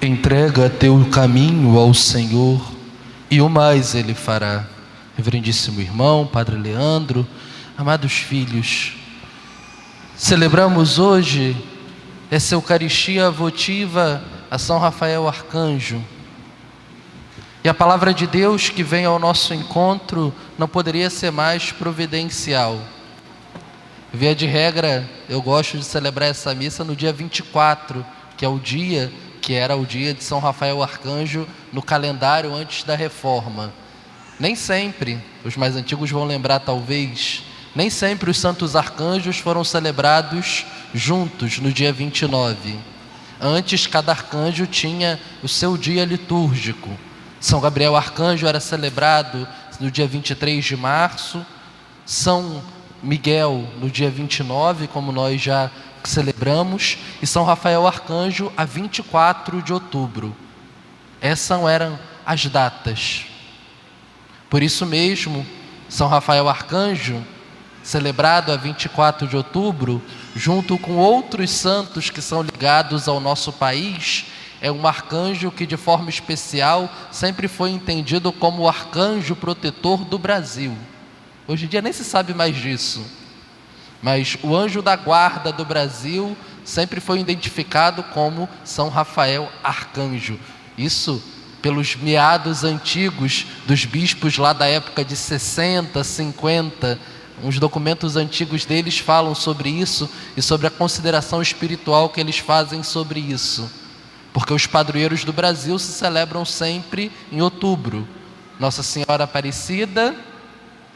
Entrega teu caminho ao Senhor e o mais Ele fará. Reverendíssimo irmão, Padre Leandro, amados filhos, celebramos hoje essa Eucaristia votiva a São Rafael Arcanjo. E a palavra de Deus que vem ao nosso encontro não poderia ser mais providencial. Via de regra, eu gosto de celebrar essa missa no dia 24, que é o dia que era o dia de São Rafael Arcanjo no calendário antes da Reforma. Nem sempre, os mais antigos vão lembrar talvez, nem sempre os santos arcanjos foram celebrados juntos no dia 29. Antes, cada arcanjo tinha o seu dia litúrgico. São Gabriel Arcanjo era celebrado no dia 23 de março, São Miguel no dia 29, como nós já celebramos, e São Rafael Arcanjo a 24 de outubro. Essas eram as datas. Por isso mesmo, São Rafael Arcanjo, celebrado a 24 de outubro, junto com outros santos que são ligados ao nosso país, é um arcanjo que de forma especial sempre foi entendido como o arcanjo protetor do Brasil. Hoje em dia nem se sabe mais disso, mas o anjo da guarda do Brasil sempre foi identificado como São Rafael Arcanjo. Isso pelos meados antigos dos bispos lá da época de 60, 50, uns documentos antigos deles falam sobre isso e sobre a consideração espiritual que eles fazem sobre isso. Porque os padroeiros do Brasil se celebram sempre em outubro. Nossa Senhora Aparecida,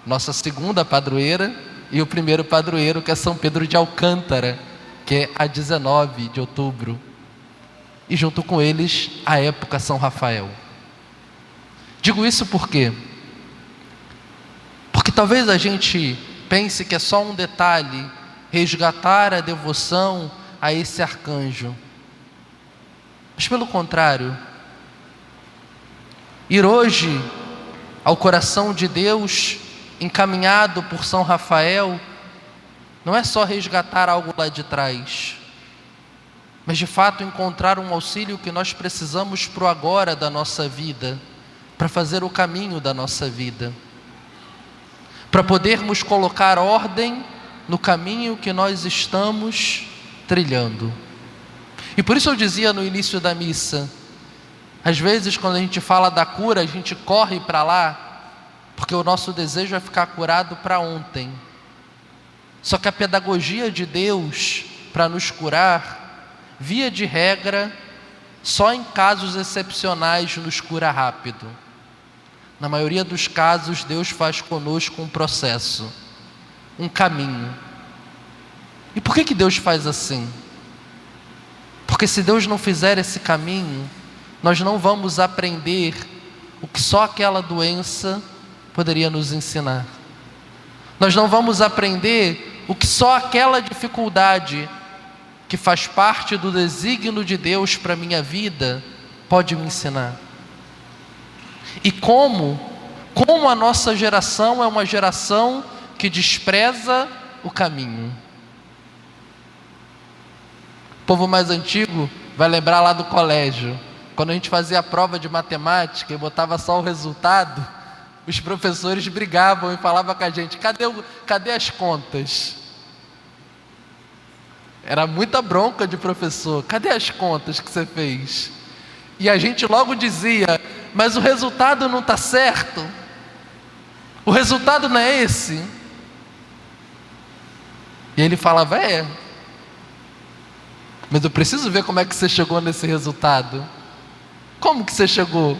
nossa segunda padroeira, e o primeiro padroeiro, que é São Pedro de Alcântara, que é a 19 de outubro. E junto com eles, a época São Rafael. Digo isso por quê? Porque talvez a gente pense que é só um detalhe resgatar a devoção a esse arcanjo. Mas pelo contrário, ir hoje ao coração de Deus, encaminhado por São Rafael, não é só resgatar algo lá de trás, mas de fato encontrar um auxílio que nós precisamos para o agora da nossa vida, para fazer o caminho da nossa vida, para podermos colocar ordem no caminho que nós estamos trilhando. E por isso eu dizia no início da missa, às vezes quando a gente fala da cura, a gente corre para lá, porque o nosso desejo é ficar curado para ontem. Só que a pedagogia de Deus para nos curar, via de regra, só em casos excepcionais nos cura rápido. Na maioria dos casos, Deus faz conosco um processo, um caminho. E por que Deus faz assim? Porque se Deus não fizer esse caminho, nós não vamos aprender o que só aquela doença poderia nos ensinar. Nós não vamos aprender o que só aquela dificuldade que faz parte do desígnio de Deus para a minha vida pode me ensinar. E como a nossa geração é uma geração que despreza o caminho. O povo mais antigo vai lembrar lá do colégio, quando a gente fazia a prova de matemática e botava só o resultado, os professores brigavam e falavam com a gente: cadê as contas? Era muita bronca de professor: cadê as contas que você fez? E a gente logo dizia: mas o resultado não está certo, o resultado não é esse. E ele falava: mas eu preciso ver como é que você chegou nesse resultado. Como que você chegou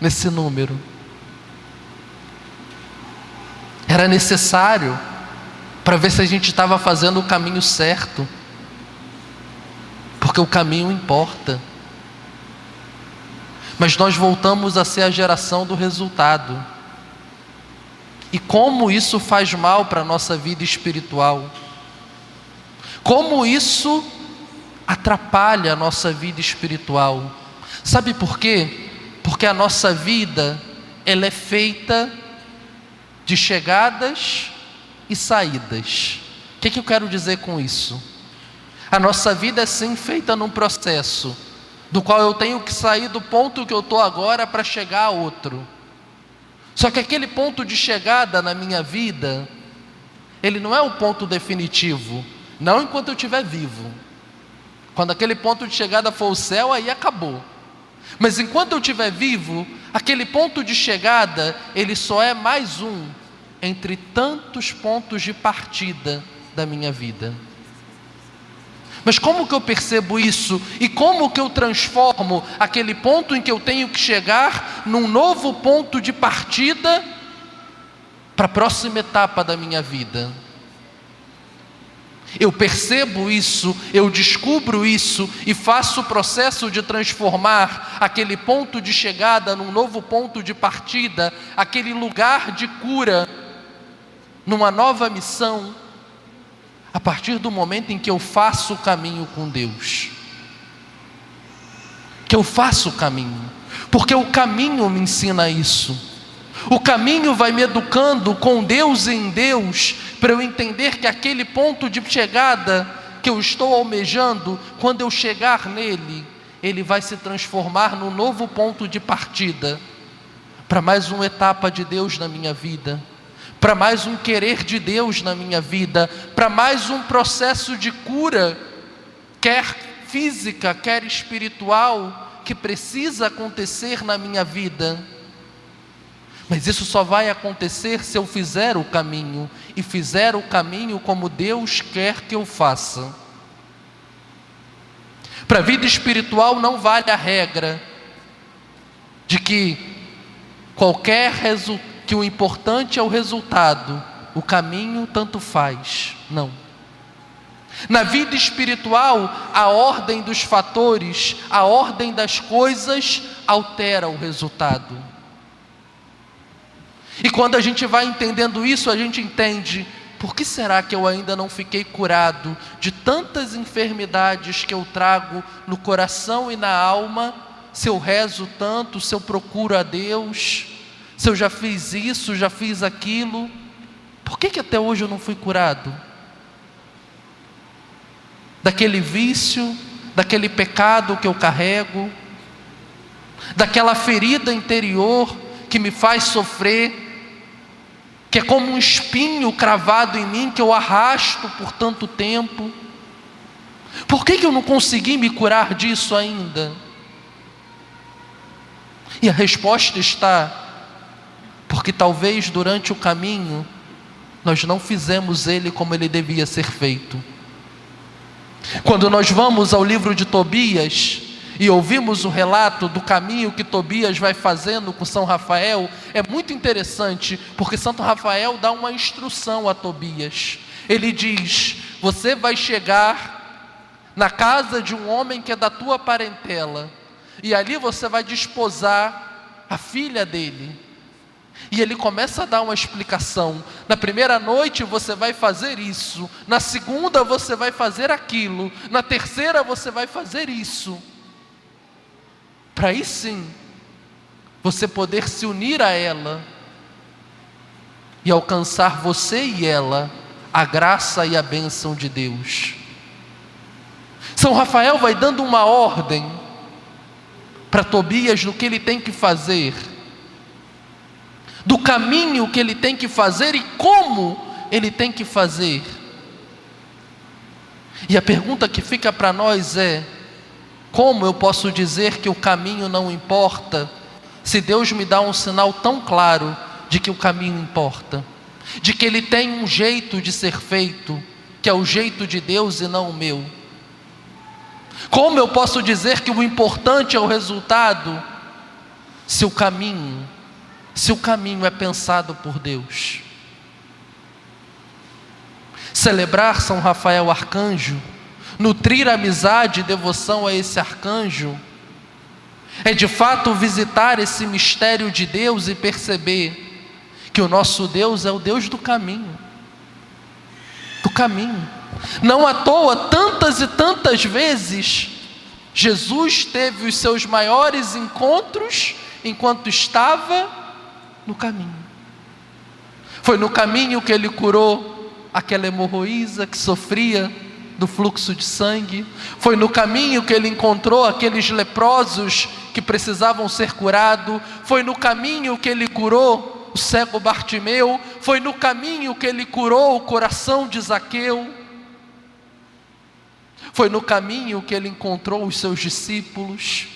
nesse número? Era necessário para ver se a gente estava fazendo o caminho certo, porque o caminho importa. Mas nós voltamos a ser a geração do resultado. E como isso faz mal para a nossa vida espiritual? Como isso atrapalha a nossa vida espiritual? Sabe por quê? Porque a nossa vida, ela é feita de chegadas e saídas. O que eu quero dizer com isso? A nossa vida é sim feita num processo. do qual eu tenho que sair do ponto que eu estou agora para chegar a outro. Só que aquele ponto de chegada na minha vida, ele não é o ponto definitivo, não enquanto eu estiver vivo. Quando aquele ponto de chegada for o céu, aí acabou. Mas enquanto eu estiver vivo, aquele ponto de chegada, ele só é mais um entre tantos pontos de partida da minha vida. Mas como que eu percebo isso? E como que eu transformo aquele ponto em que eu tenho que chegar num novo ponto de partida para a próxima etapa da minha vida? Eu percebo isso, eu descubro isso e faço o processo de transformar aquele ponto de chegada num novo ponto de partida, aquele lugar de cura, numa nova missão, a partir do momento em que eu faço o caminho com Deus. Que eu faço o caminho, porque o caminho me ensina isso. O caminho vai me educando com Deus e em Deus, para eu entender que aquele ponto de chegada que eu estou almejando, quando eu chegar nele, ele vai se transformar num novo ponto de partida, para mais uma etapa de Deus na minha vida, para mais um querer de Deus na minha vida, para mais um processo de cura, quer física, quer espiritual, que precisa acontecer na minha vida. Mas isso só vai acontecer se eu fizer o caminho, e fizer o caminho como Deus quer que eu faça. Para a vida espiritual não vale a regra de que que o importante é o resultado, o caminho tanto faz. Não. Na vida espiritual, a ordem dos fatores, a ordem das coisas altera o resultado. E quando a gente vai entendendo isso, a gente entende: por que será que eu ainda não fiquei curado de tantas enfermidades que eu trago no coração e na alma, se eu rezo tanto, se eu procuro a Deus, se eu já fiz isso, já fiz aquilo? Por que até hoje eu não fui curado? Daquele vício, daquele pecado que eu carrego, daquela ferida interior que me faz sofrer, que é como um espinho cravado em mim, que eu arrasto por tanto tempo. Por que eu não consegui me curar disso ainda? E a resposta está: porque talvez durante o caminho nós não fizemos ele como ele devia ser feito. Quando nós vamos ao livro de Tobias e ouvimos o relato do caminho que Tobias vai fazendo com São Rafael, é muito interessante, porque Santo Rafael dá uma instrução a Tobias. Ele diz: você vai chegar na casa de um homem que é da tua parentela, e ali você vai desposar a filha dele. E ele começa a dar uma explicação: na primeira noite você vai fazer isso, na segunda você vai fazer aquilo, na terceira você vai fazer isso, para aí sim você poder se unir a ela e alcançar, você e ela, a graça e a bênção de Deus. São Rafael vai dando uma ordem para Tobias do que ele tem que fazer, do caminho que ele tem que fazer e como ele tem que fazer. E a pergunta que fica para nós é: como eu posso dizer que o caminho não importa, se Deus me dá um sinal tão claro de que o caminho importa, de que ele tem um jeito de ser feito, que é o jeito de Deus e não o meu? Como eu posso dizer que o importante é o resultado, se o caminho é pensado por Deus? Celebrar São Rafael Arcanjo, nutrir amizade e devoção a esse arcanjo, é de fato visitar esse mistério de Deus e perceber que o nosso Deus é o Deus do caminho. Do caminho. Não à toa, tantas e tantas vezes, Jesus teve os seus maiores encontros enquanto estava no caminho. Foi no caminho que ele curou aquela hemorroísa que sofria do fluxo de sangue. Foi no caminho que ele encontrou aqueles leprosos que precisavam ser curados. Foi no caminho que ele curou o cego Bartimeu. Foi no caminho que ele curou o coração de Zaqueu. Foi no caminho que ele encontrou os seus discípulos.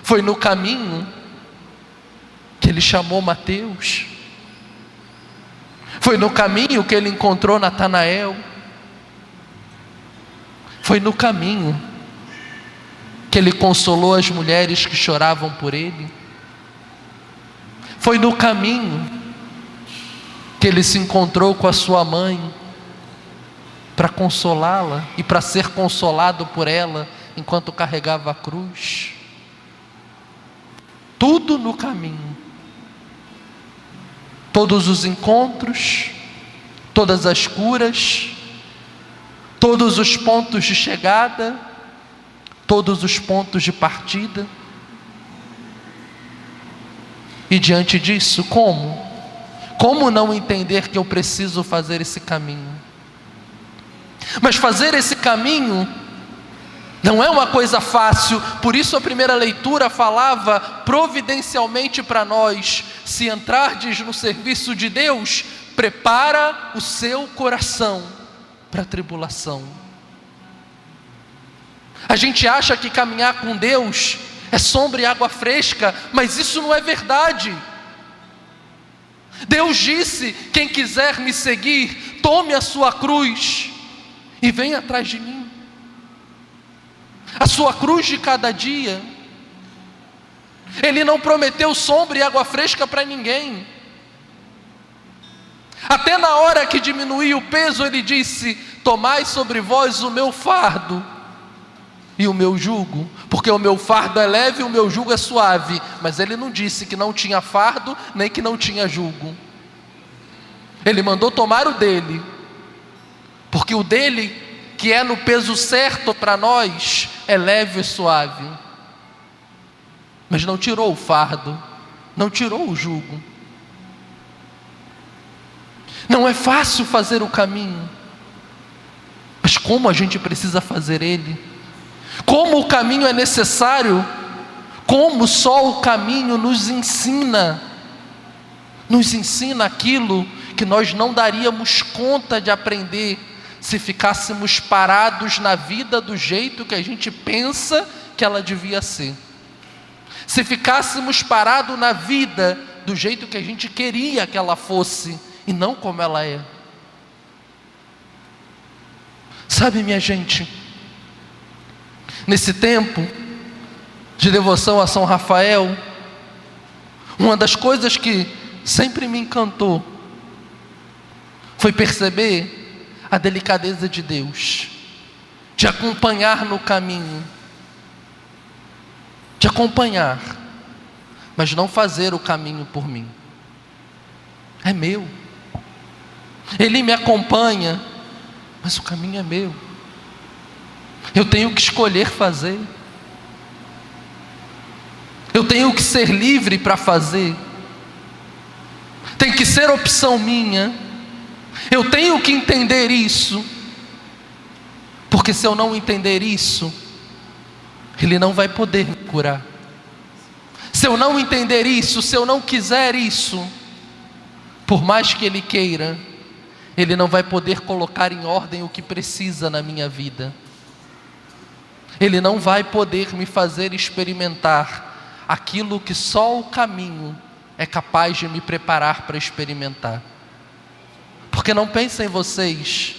Foi no caminho que ele chamou Mateus. Foi no caminho que ele encontrou Natanael. Foi no caminho que ele consolou as mulheres que choravam por ele. Foi no caminho que ele se encontrou com a sua mãe para consolá-la e para ser consolado por ela enquanto carregava a cruz. Tudo no caminho. Todos os encontros, todas as curas, todos os pontos de chegada, todos os pontos de partida. E diante disso, como? Como não entender que eu preciso fazer esse caminho? Mas fazer esse caminho não é uma coisa fácil, por isso a primeira leitura falava providencialmente para nós: se entrardes no serviço de Deus, prepara o seu coração para a tribulação. A gente acha que caminhar com Deus é sombra e água fresca, mas isso não é verdade. Deus disse: quem quiser me seguir, tome a sua cruz e venha atrás de mim. A sua cruz de cada dia. Ele não prometeu sombra e água fresca para ninguém. Até na hora que diminuiu o peso, ele disse: tomai sobre vós o meu fardo e o meu jugo, porque o meu fardo é leve e o meu jugo é suave. Mas ele não disse que não tinha fardo, nem que não tinha jugo. Ele mandou tomar o dele, porque o dele, que é no peso certo para nós, é leve e suave. Mas não tirou o fardo, não tirou o jugo. Não é fácil fazer o caminho, mas como a gente precisa fazer ele, como o caminho é necessário, como só o caminho nos ensina aquilo que nós não daríamos conta de aprender se ficássemos parados na vida do jeito que a gente pensa que ela devia ser. Se ficássemos parados na vida do jeito que a gente queria que ela fosse e não como ela é. Sabe, minha gente, nesse tempo de devoção a São Rafael, uma das coisas que sempre me encantou foi perceber a delicadeza de Deus, de acompanhar no caminho, de acompanhar, mas não fazer o caminho por mim. É meu. Ele me acompanha, mas o caminho é meu. Eu tenho que escolher fazer. Eu tenho que ser livre para fazer. Tem que ser opção minha. Eu tenho que entender isso, porque se eu não entender isso, Ele não vai poder me curar. Se eu não entender isso, se eu não quiser isso, por mais que Ele queira, Ele não vai poder colocar em ordem o que precisa na minha vida. Ele não vai poder me fazer experimentar aquilo que só o caminho é capaz de me preparar para experimentar. Porque não pensem vocês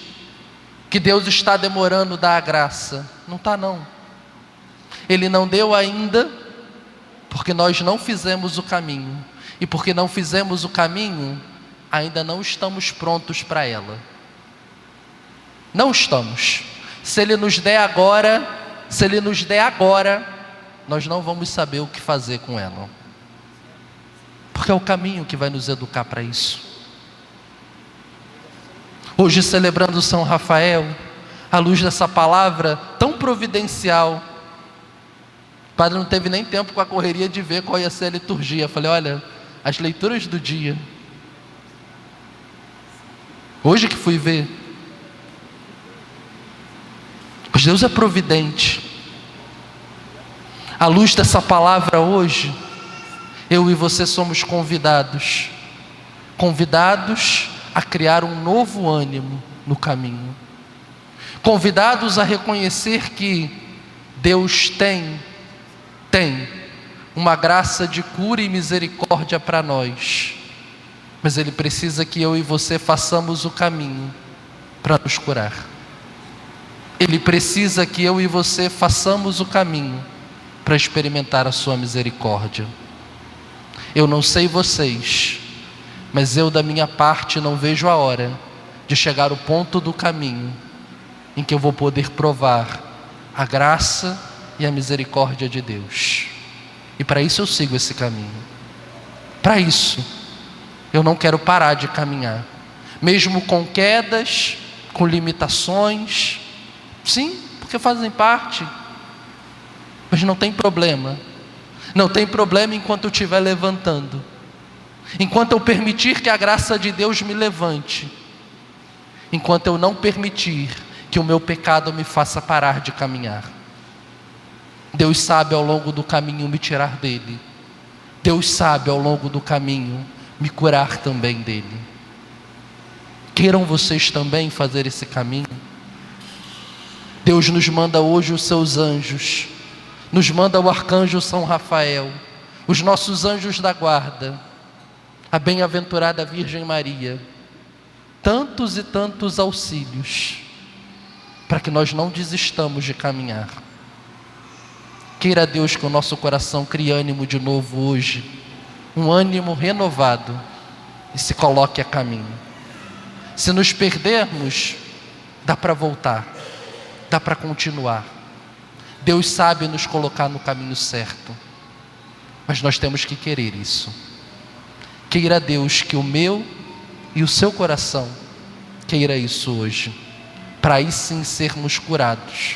que Deus está demorando dar a graça. Não está não. Ele não deu ainda, porque nós não fizemos o caminho. E porque não fizemos o caminho, ainda não estamos prontos para ela. Não estamos. Se Ele nos der agora, nós não vamos saber o que fazer com ela. Porque é o caminho que vai nos educar para isso. Hoje, celebrando São Rafael, à luz dessa palavra tão providencial, o padre não teve nem tempo com a correria de ver qual ia ser a liturgia. Eu falei: olha, as leituras do dia. Hoje que fui ver. Mas Deus é providente. À luz dessa palavra hoje, eu e você somos convidados a criar um novo ânimo no caminho, convidados a reconhecer que Deus tem uma graça de cura e misericórdia para nós, mas Ele precisa que eu e você façamos o caminho para nos curar. Ele precisa que eu e você façamos o caminho para experimentar a sua misericórdia. Eu não sei vocês, mas eu da minha parte não vejo a hora de chegar ao ponto do caminho em que eu vou poder provar a graça e a misericórdia de Deus. E para isso eu sigo esse caminho. Para isso eu não quero parar de caminhar, mesmo com quedas, com limitações. Sim, porque fazem parte, mas não tem problema. Não tem problema enquanto eu estiver levantando, enquanto eu permitir que a graça de Deus me levante, enquanto eu não permitir que o meu pecado me faça parar de caminhar. Deus sabe ao longo do caminho me tirar dele. Deus sabe ao longo do caminho me curar também dele. Queiram vocês também fazer esse caminho? Deus nos manda hoje os seus anjos, nos manda o arcanjo São Rafael, os nossos anjos da guarda, a bem-aventurada Virgem Maria, tantos e tantos auxílios, para que nós não desistamos de caminhar. Queira Deus que o nosso coração crie ânimo de novo hoje, um ânimo renovado, e se coloque a caminho. Se nos perdermos, dá para voltar, dá para continuar. Deus sabe nos colocar no caminho certo, mas nós temos que querer isso. Queira Deus que o meu e o seu coração queira isso hoje, para aí sim sermos curados,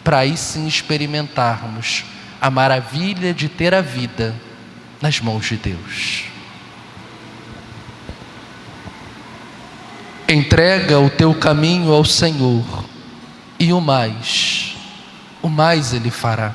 para aí sim experimentarmos a maravilha de ter a vida nas mãos de Deus. Entrega o teu caminho ao Senhor, e o mais Ele fará.